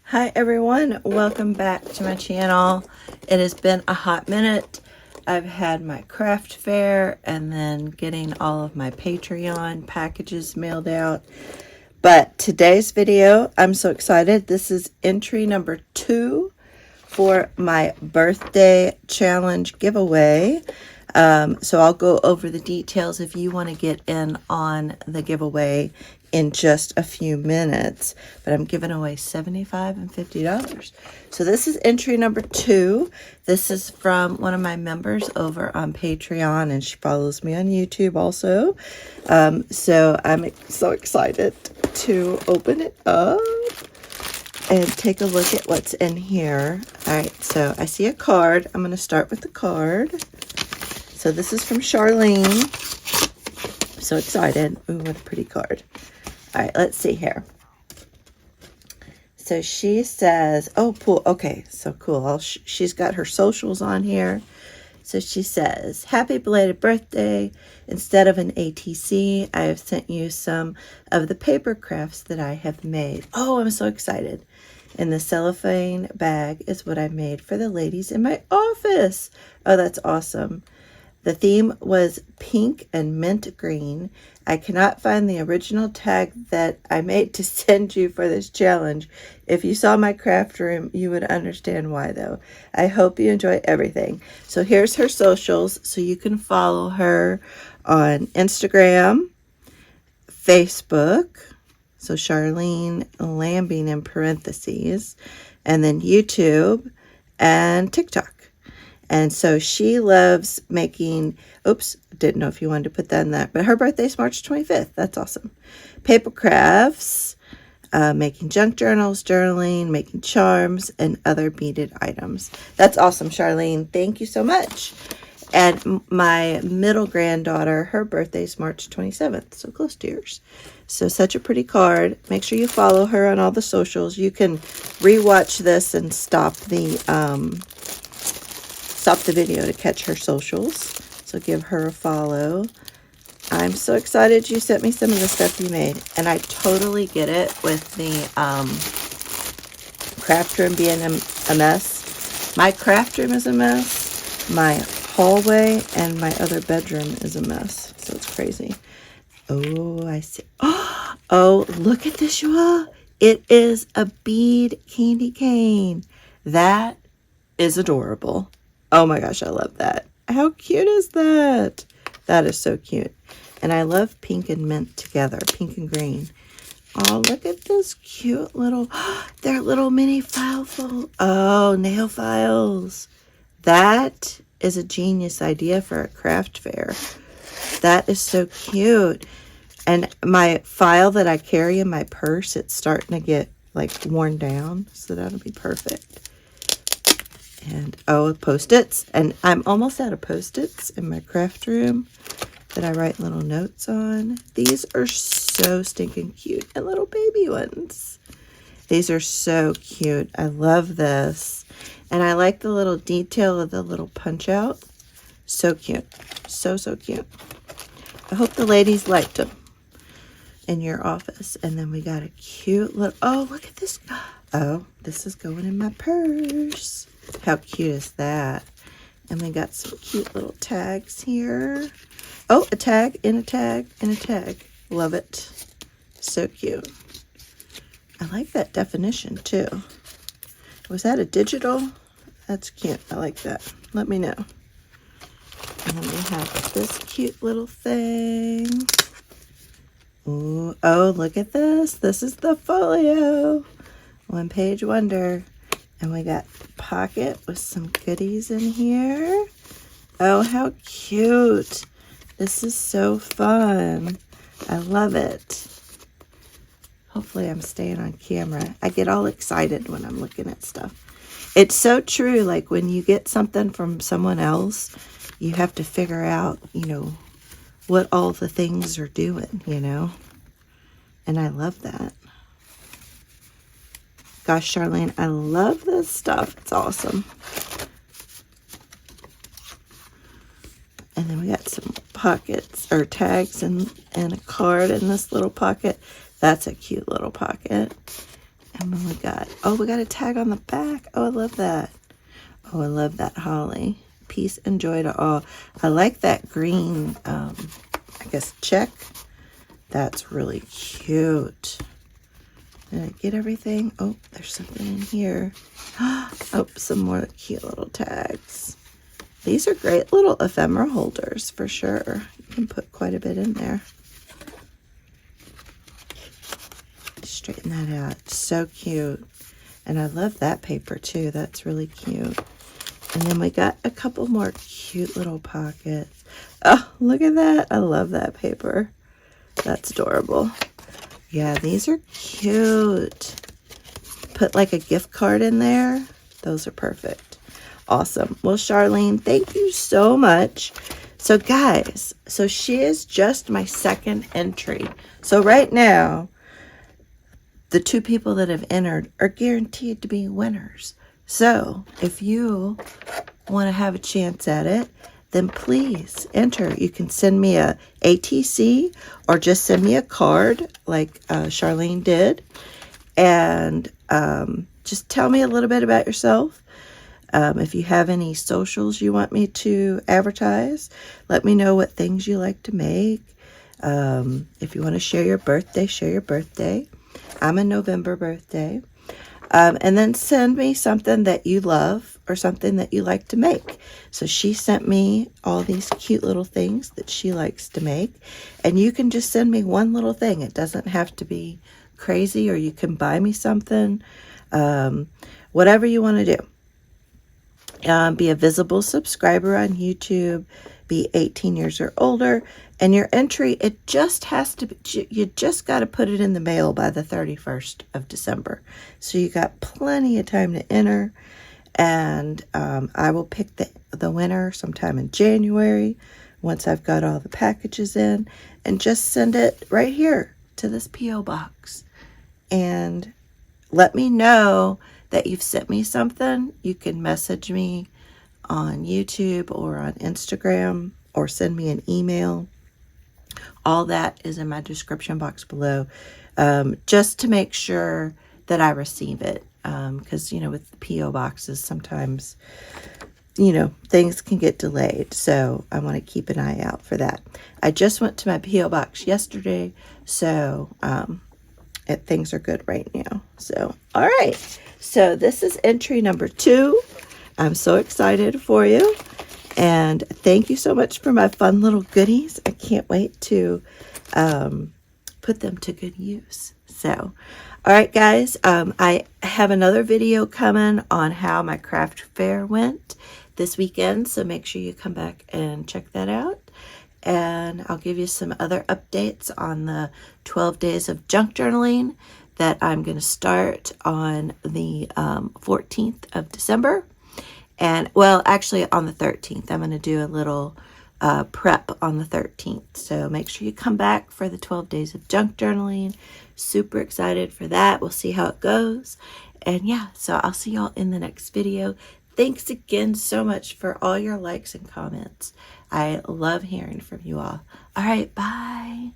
Hi everyone, welcome back to my channel. It has been a hot minute. I've had my craft fair and then getting all of my Patreon packages mailed out. But today's video, I'm so excited. This is entry number 2 for my birthday challenge giveaway. So I'll go over the details if you want to get in on the giveaway in just a few minutes, but I'm giving away $75 and $50. So this is entry number 2. This is from one of my members over on Patreon, and she follows me on YouTube also. So I'm so excited to open it up and take a look at what's in here. All right, so I see a card. I'm going to start with the card. So this is from Charlene. I'm so excited. Ooh, what a pretty card. All right, let's see here. So she says, oh, cool. Okay, so cool. She's got her socials on here. So she says, happy belated birthday. Instead of an ATC, I have sent you some of the paper crafts that I have made. Oh, I'm so excited. And the cellophane bag is what I made for the ladies in my office. Oh, that's awesome. The theme was pink and mint green. I cannot find the original tag that I made to send you for this challenge. If you saw my craft room, you would understand why, though. I hope you enjoy everything. So here's her socials, so you can follow her on Instagram, Facebook, so Charlene Lambing in parentheses, and then YouTube and TikTok. And so she loves making, oops, didn't know if you wanted to put that in that, but her birthday's March 25th. That's awesome. Paper crafts, making junk journals, journaling, making charms, and other beaded items. That's awesome, Charlene. Thank you so much. And my middle granddaughter, her birthday's March 27th, so close to yours. So such a pretty card. Make sure you follow her on all the socials. You can rewatch this and stop the video to catch her socials. So give her a follow. I'm so excited you sent me some of the stuff you made. And I totally get it with the craft room being a mess. My craft room is a mess. My hallway and my other bedroom is a mess. So it's crazy. Oh, I see. Oh, look at this, you all. It is a bead candy cane. That is adorable. Oh my gosh, I love that. How cute is that? That is so cute. And I love pink and mint together, pink and green. Oh, look at this cute little, they're little mini file fold. Oh, nail files. That is a genius idea for a craft fair. That is so cute. And my file that I carry in my purse, it's starting to get like worn down. So that'll be perfect. And oh, Post-its. And I'm almost out of Post-its in my craft room that I write little notes on. These are so stinking cute. And little baby ones. These are so cute. I love this. And I like the little detail of the little punch out. So cute. So, so cute. I hope the ladies liked them in your office. And then we got a cute little, oh, look at this. Oh, this is going in my purse. How cute is that? And we got some cute little tags here. Oh, a tag and a tag and a tag. Love it. So cute. I like that definition too. Was that a digital? That's cute. I like that. Let me know. And then we have this cute little thing. Ooh, oh, look at this. This is the folio. One page wonder. And we got a pocket with some goodies in here. Oh, how cute. This is so fun. I love it. Hopefully I'm staying on camera. I get all excited when I'm looking at stuff. It's so true. Like when you get something from someone else, you have to figure out, you know, what all the things are doing, you know. And I love that. Gosh, Charlene, I love this stuff. It's awesome. And then we got some pockets or tags and a card in this little pocket. That's a cute little pocket. And then we got, oh, we got a tag on the back. Oh, I love that. Oh, I love that holly. Peace and joy to all. I like that green, I guess, check. That's really cute. Did I get everything? Oh, there's something in here. Oh, some more cute little tags. These are great little ephemera holders for sure. You can put quite a bit in there. Straighten that out. So cute. And I love that paper too. That's really cute. And then we got a couple more cute little pockets. Oh, look at that. I love that paper. That's adorable. Yeah, these are cute. Put like a gift card in there. Those are perfect. Awesome. Well, Charlene, thank you so much. So guys, so she is just my second entry. So right now, the 2 people that have entered are guaranteed to be winners. So if you want to have a chance at it, then please enter. You can send me a ATC or just send me a card like Charlene did. And just tell me a little bit about yourself. If you have any socials you want me to advertise, let me know what things you like to make. If you want to share your birthday, share your birthday. I'm a November birthday. And then send me something that you love or something that you like to make. So she sent me all these cute little things that she likes to make. And you can just send me one little thing. It doesn't have to be crazy, or you can buy me something. Whatever you want to do. Be a visible subscriber on YouTube. Be 18 years or older. And your entry, it just has to be, you just got to put it in the mail by the 31st of December. So you got plenty of time to enter. And I will pick the winner sometime in January once I've got all the packages in. And just send it right here to this P.O. box. And let me know that you've sent me something. You can message me on YouTube or on Instagram or send me an email. All that is in my description box below, just to make sure that I receive it. Because, you know, with the P.O. boxes, sometimes, you know, things can get delayed. So I want to keep an eye out for that. I just went to my P.O. box yesterday. So things are good right now. So, all right. So this is entry number 2. I'm so excited for you. And thank you so much for my fun little goodies. I can't wait to put them to good use. So, all right, guys, I have another video coming on how my craft fair went this weekend. So make sure you come back and check that out. And I'll give you some other updates on the 12 days of junk journaling that I'm going to start on the 14th of December. And, well, actually on the 13th, I'm going to do a little prep on the 13th. So make sure you come back for the 12 days of junk journaling. Super excited for that. We'll see how it goes. And yeah, so I'll see y'all in the next video. Thanks again so much for all your likes and comments. I love hearing from you all. All right, bye.